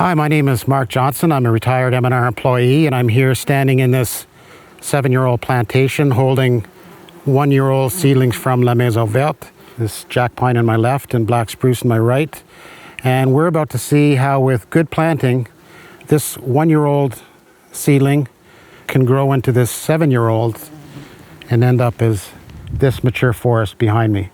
Hi, my name is Mark Johnson. I'm a retired M&R employee, and I'm here standing in this 7-year-old plantation holding 1-year-old seedlings from La Maison Verte. This jack pine on my left and black spruce on my right. And we're about to see how, with good planting, this 1-year-old seedling can grow into this 7-year-old and end up as this mature forest behind me.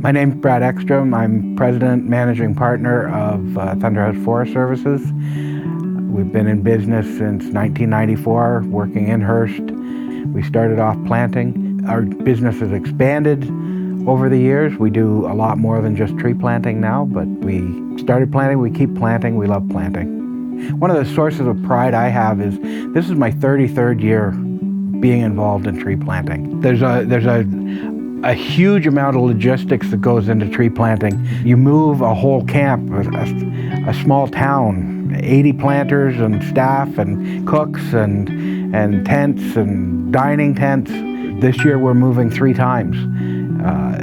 My name's Brad Ekstrom. I'm President Managing Partner of Thunderhouse Forest Services. We've been in business since 1994, working in Hearst. We started off planting. Our business has expanded over the years. We do a lot more than just tree planting now, but we started planting, we keep planting, we love planting. One of the sources of pride I have is this is my 33rd year being involved in tree planting. There's a huge amount of logistics that goes into tree planting. You move a whole camp, a small town, 80 planters and staff and cooks and tents and dining tents. This year we're moving 3 times.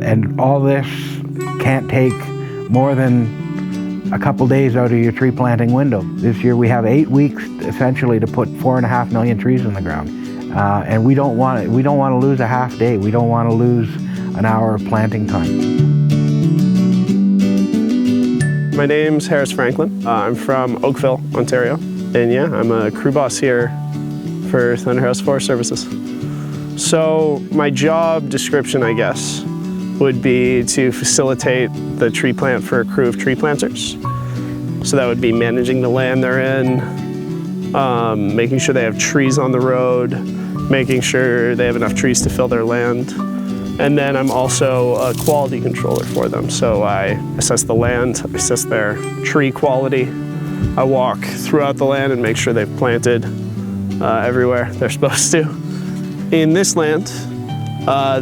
And all this can't take more than a couple days out of your tree planting window. This year we have 8 weeks essentially to put 4.5 million trees in the ground. And we don't want to lose a half day. We don't want to lose an hour of planting time. My name's Hearst Franklin. I'm from Oakville, Ontario. And yeah, I'm a crew boss here for Thunderhouse Forest Services. So my job description, I guess, would be to facilitate the tree plant for a crew of tree planters. So that would be managing the land they're in, making sure they have trees on the road, making sure they have enough trees to fill their land. And then I'm also a quality controller for them. So I assess the land, I assess their tree quality. I walk throughout the land and make sure they've planted everywhere they're supposed to. In this land,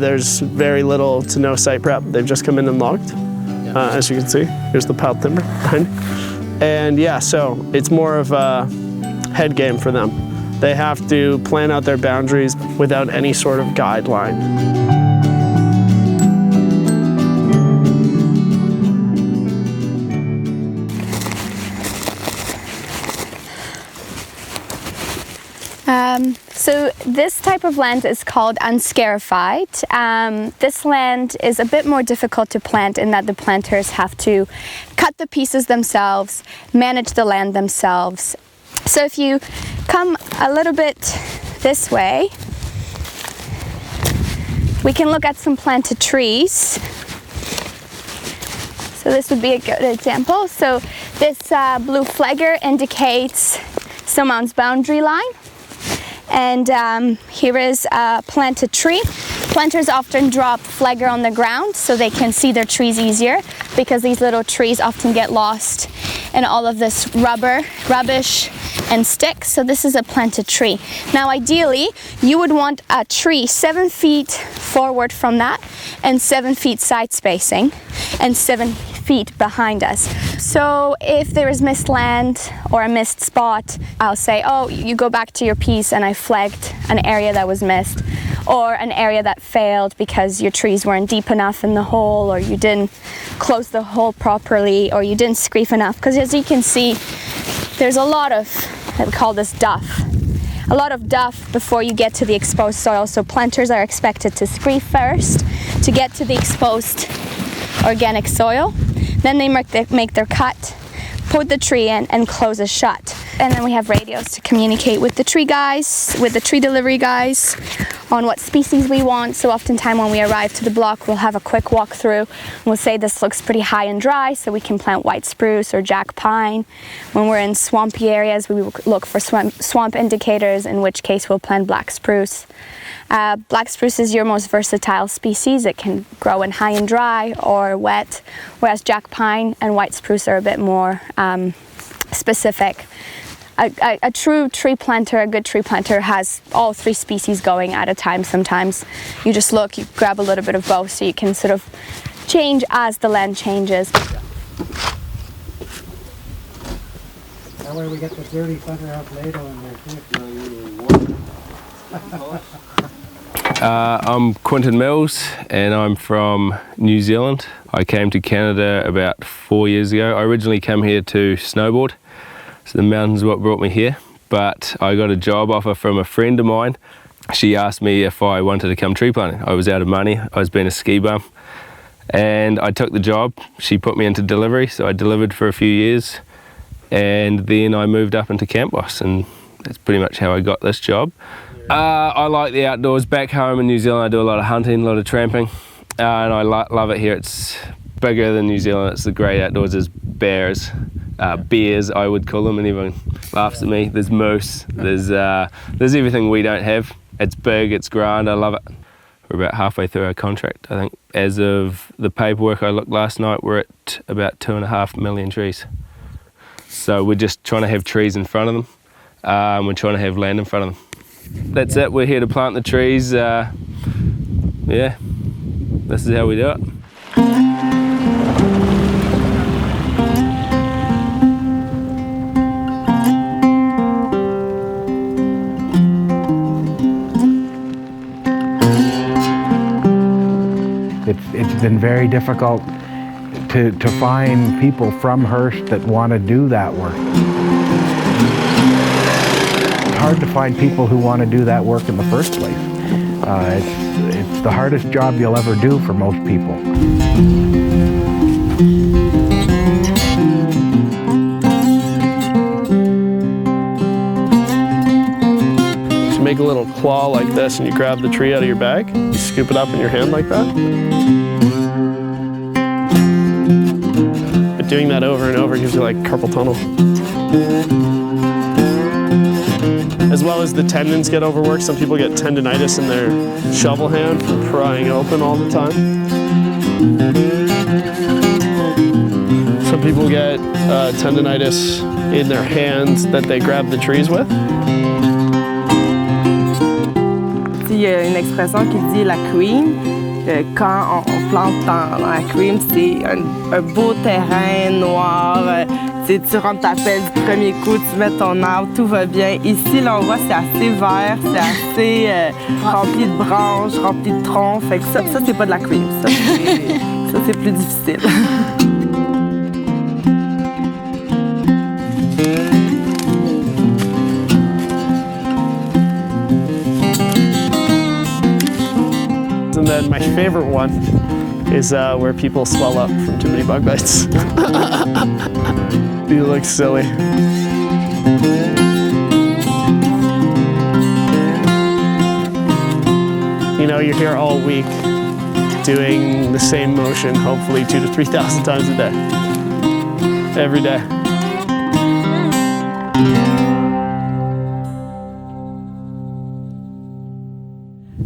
there's very little to no site prep. They've just come in and logged, as you can see. Here's the piled timber behind me. And yeah, so it's more of a head game for them. They have to plan out their boundaries without any sort of guideline. So this type of land is called unscarified. This land is a bit more difficult to plant in that the planters have to cut the pieces themselves, manage the land themselves. So if you come a little bit this way, we can look at some planted trees. So this would be a good example. So this blue flagger indicates someone's boundary line. And here is a planted tree. Planters often drop flagger on the ground so they can see their trees easier, because these little trees often get lost in all of this rubbish and sticks. So this is a planted tree. Now ideally you would want a tree 7 feet forward from that, and 7 feet side spacing, and 7 feet behind us. So if there is missed land or a missed spot, I'll say, oh, you go back to your piece and I flagged an area that was missed, or an area that failed because your trees weren't deep enough in the hole, or you didn't close the hole properly, or you didn't screef enough. Because as you can see, there's a lot of, I would call this duff a lot of duff before you get to the exposed soil. So planters are expected to scree first to get to the exposed organic soil. Then they make their cut, put the tree in, and close it shut. And then we have radios to communicate with the tree guys, with the tree delivery guys, on what species we want. So oftentimes when we arrive to the block, we'll have a quick walk through. We'll say this looks pretty high and dry, so we can plant white spruce or jack pine. When we're in swampy areas, we look for swamp indicators, in which case we'll plant black spruce. Black spruce is your most versatile species. It can grow in high and dry or wet, whereas jack pine and white spruce are a bit more specific. A true tree planter, a good tree planter, has all three species going at a time. Sometimes you just look, you grab a little bit of both, so you can sort of change as the land changes. That way we get the dirty Thunder House ladle in there too. I'm Quinton Mills and I'm from New Zealand. I came to Canada about 4 years ago. I originally came here to snowboard, so the mountains are what brought me here. But I got a job offer from a friend of mine. She asked me if I wanted to come tree planting. I was out of money, I was being a ski bum, and I took the job. She put me into delivery, so I delivered for a few years, and then I moved up into camp boss, and that's pretty much how I got this job. I like the outdoors. Back home in New Zealand I do a lot of hunting, a lot of tramping, and I love it here. It's bigger than New Zealand. It's the great outdoors. There's bears, bears I would call them, and everyone laughs at me. There's moose, there's everything we don't have. It's big, it's grand, I love it. We're about halfway through our contract, I think. As of the paperwork I looked last night, we're at about 2.5 million trees. So we're just trying to have trees in front of them. We're trying to have land in front of them. That's it, we're here to plant the trees. Yeah, this is how we do it. It's been very difficult to find people from Hearst that want to do that work. It's hard to find people who want to do that work in the first place. It's the hardest job you'll ever do for most people. So you make a little claw like this and you grab the tree out of your bag. You scoop it up in your hand like that. But doing that over and over gives you like carpal tunnel. As well as the tendons get overworked. Some people get tendonitis in their shovel hand from prying open all the time. Some people get tendonitis in their hands that they grab the trees with. Il y a une expression qui dit la cream. Quand on plante dans la cream, c'est un beau terrain noir. Tu rentres ta pelle du premier coup, tu mets ton arbre, tout va bien. Ici, là, on voit c'est assez vert, c'est assez rempli de branches, rempli de troncs. Fait que ça c'est pas de la cream. Ça, c'est plus difficile. And then my favorite one is where people swell up from too many bug bites. You look silly. You know, you're here all week doing the same motion, hopefully 2,000 to 3,000 times a day. Every day.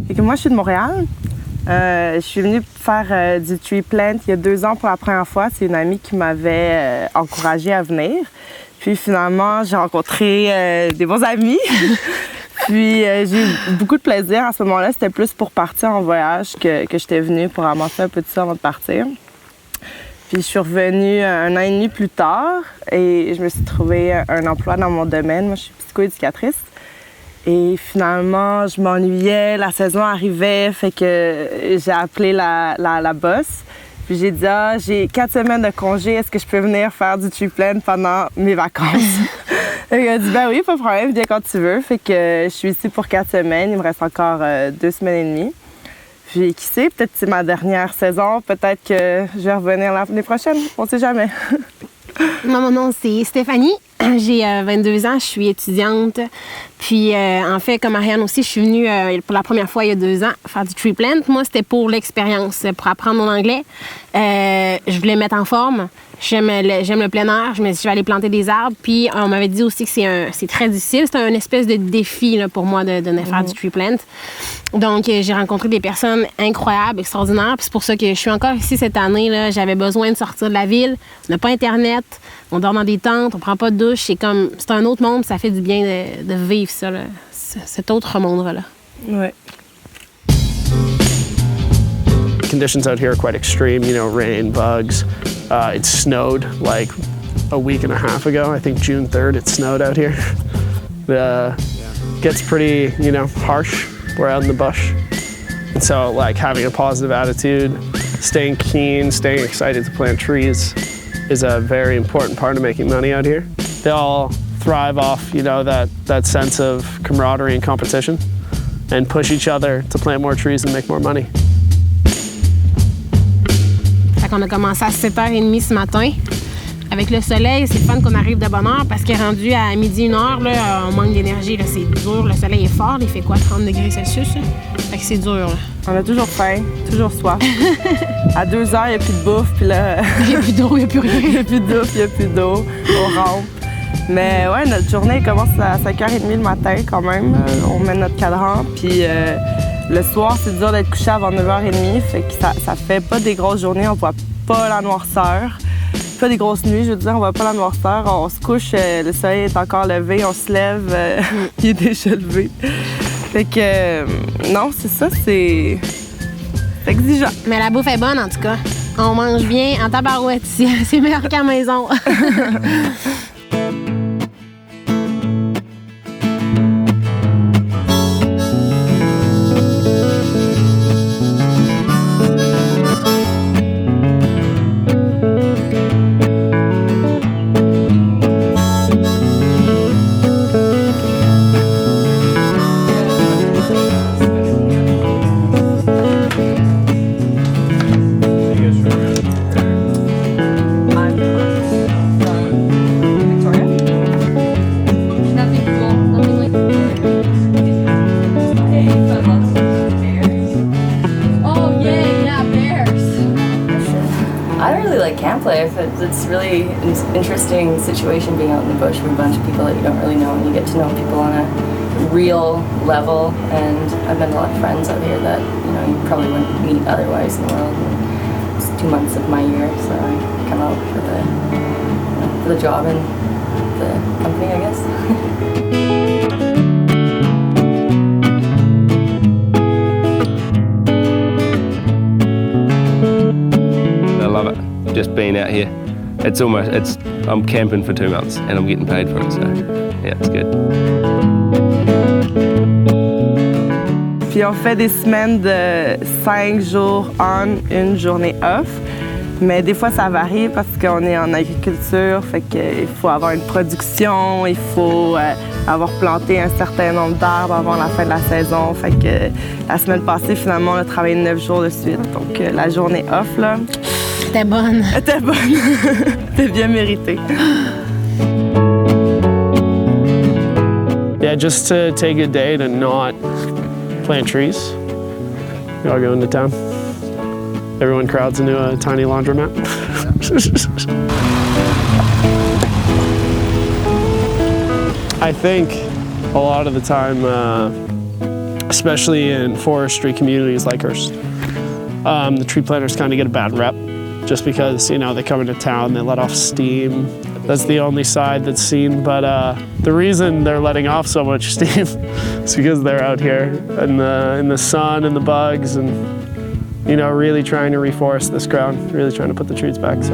Et que moi, je suis de Montréal. Je suis venue faire du tree plant il y a 2 ans pour la première fois. C'est une amie qui m'avait encouragée à venir. Puis finalement, j'ai rencontré des bons amis. Puis j'ai eu beaucoup de plaisir. À ce moment-là, c'était plus pour partir en voyage que j'étais venue pour ramasser un peu de ça avant de partir. Puis je suis revenue 1 an et demi plus tard et je me suis trouvé un emploi dans mon domaine. Moi, je suis psycho-éducatrice. Et finalement, je m'ennuyais, la saison arrivait, fait que j'ai appelé la boss. Puis j'ai dit, j'ai 4 semaines de congé, est-ce que je peux venir faire du tree plant pendant mes vacances? Il a dit, ben oui, pas de problème, viens quand tu veux. Fait que je suis ici pour 4 semaines. Il me reste encore 2 semaines et demie. Puis qui sait, peut-être que c'est ma dernière saison. Peut-être que je vais revenir l'année prochaine. On sait jamais. Moi, mon nom, c'est Stéphanie. J'ai 22 ans, je suis étudiante. Puis, en fait, comme Ariane aussi, je suis venue pour la première fois il y a 2 ans faire du tree plant. Moi, c'était pour l'expérience, pour apprendre mon anglais. Je voulais me mettre en forme. J'aime le plein air. Je me suis dit, je vais aller planter des arbres. Puis, on m'avait dit aussi que c'est très difficile. C'est un espèce de défi là, pour moi de faire du tree plant. Donc, j'ai rencontré des personnes incroyables, extraordinaires. Puis c'est pour ça que je suis encore ici cette année. Là. J'avais besoin de sortir de la ville. On n'a pas Internet. On dort dans des tentes. On prend pas de douche. C'est un autre monde. Ça fait du bien de vivre ça, là. Cet autre monde-là. Ouais. Conditions out here are quite extreme, you know, rain, bugs. It snowed like a week and a half ago. I think June 3rd it snowed out here. Gets pretty, you know, harsh. We're out in the bush. And so like having a positive attitude, staying keen, staying excited to plant trees is a very important part of making money out here. They all thrive off, you know, that sense of camaraderie and competition and push each other to plant more trees and make more money. On a commencé à 7h30 ce matin. Avec le soleil, c'est fun qu'on arrive de bonne heure parce qu'il est rendu à midi, 1h, là, on manque d'énergie. Là, c'est dur, le soleil est fort, il fait quoi, 30 degrés Celsius? Là? Fait que c'est dur. Là. On a toujours faim, toujours soif. À 2h, il n'y a plus de bouffe, puis là... Il n'y a plus d'eau, il n'y a plus rien. Il n'y a plus de bouffe, il n'y a plus d'eau, on rampe. Mais ouais, notre journée commence à 5h30 le matin quand même. On met notre cadran, puis le soir, c'est dur d'être couché avant 9h30, fait que ça fait pas des grosses journées, on voit pas la noirceur. Pas des grosses nuits, je veux dire, on voit pas la noirceur. On se couche, le soleil est encore levé, on se lève, il est déjà levé. Fait que, non, c'est ça, c'est exigeant. Mais la bouffe est bonne, en tout cas. On mange bien en tabarouette ici. C'est meilleur qu'à la maison. It's really an interesting situation being out in the bush with a bunch of people that you don't really know, and you get to know people on a real level. And I've met a lot of friends out here that you probably wouldn't meet otherwise in the world. And it's 2 months of my year, so I come out for the job and the company, I guess. I love it. Just being out here. I'm camping for 2 months and I'm getting paid for it, so yeah, it's good. Puis on fait des semaines de 5 jours on, 1 journée off. Mais des fois, ça varie parce qu'on est en agriculture, fait qu'il faut avoir une production, il faut avoir planté un certain nombre d'arbres avant la fin de la saison. Fait que la semaine passée, finalement, on a travaillé 9 jours de suite. Donc la journée off, là... C'était bonne. C'était bonne. C'était bien mérité. Yeah, just to take a day to not plant trees. We all go into town. Everyone crowds into a tiny laundromat. I think a lot of the time, especially in forestry communities like Hearst, the tree planters kind of get a bad rep just because, they come into town, they let off steam. That's the only side that's seen, but the reason they're letting off so much steam is because they're out here in the sun and the bugs and really trying to reforest this ground, really trying to put the trees back. So.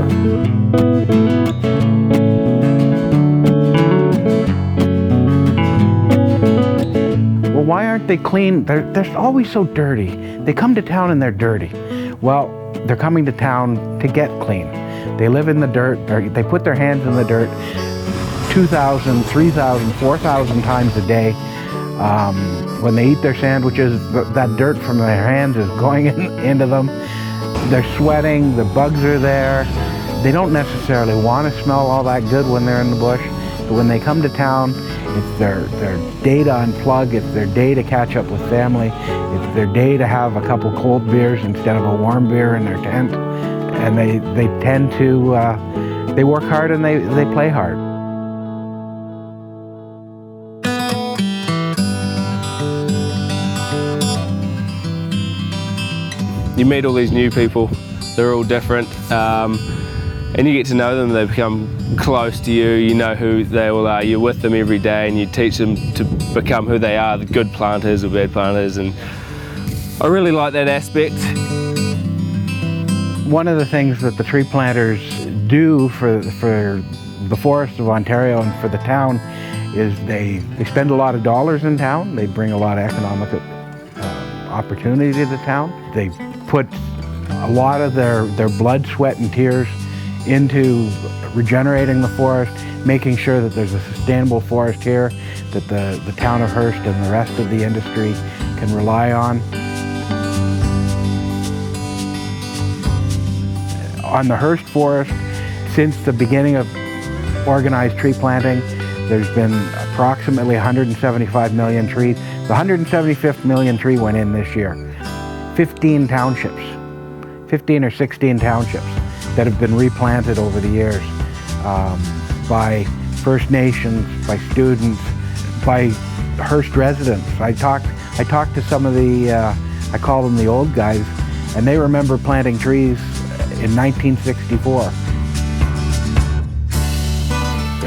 Well, why aren't they clean? They're always so dirty. They come to town and they're dirty. Well, they're coming to town to get clean. They live in the dirt, they put their hands in the dirt 2,000, 3,000, 4,000 times a day. When they eat their sandwiches, that dirt from their hands is going into them. They're sweating, the bugs are there. They don't necessarily want to smell all that good when they're in the bush, but when they come to town, it's their day to unplug, it's their day to catch up with family, it's their day to have a couple cold beers instead of a warm beer in their tent. And they tend to, they work hard and they play hard. You meet all these new people, they're all different, and you get to know them, they become close to you, you know who they all are, you're with them every day and you teach them to become who they are, the good planters or bad planters, and I really like that aspect. One of the things that the tree planters do for the forests of Ontario and for the town is they spend a lot of dollars in town, they bring a lot of economic opportunity to the town. They put a lot of their blood, sweat, and tears into regenerating the forest, making sure that there's a sustainable forest here that the town of Hearst and the rest of the industry can rely on. On the Hearst forest, since the beginning of organized tree planting, there's been approximately 175 million trees. The 175th million tree went in this year. 15 townships, 15 or 16 townships that have been replanted over the years by First Nations, by students, by Hearst residents. I talked to some of the, I call them the old guys, and they remember planting trees in 1964.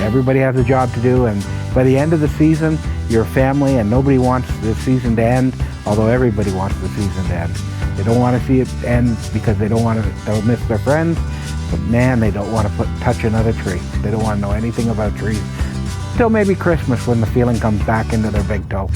Everybody has a job to do, and by the end of the season, you're a family and nobody wants the season to end, although everybody wants the season to end. They don't want to see it end because they'll miss their friends, but man, they don't want to touch another tree. They don't want to know anything about trees. Till maybe Christmas when the feeling comes back into their big toe.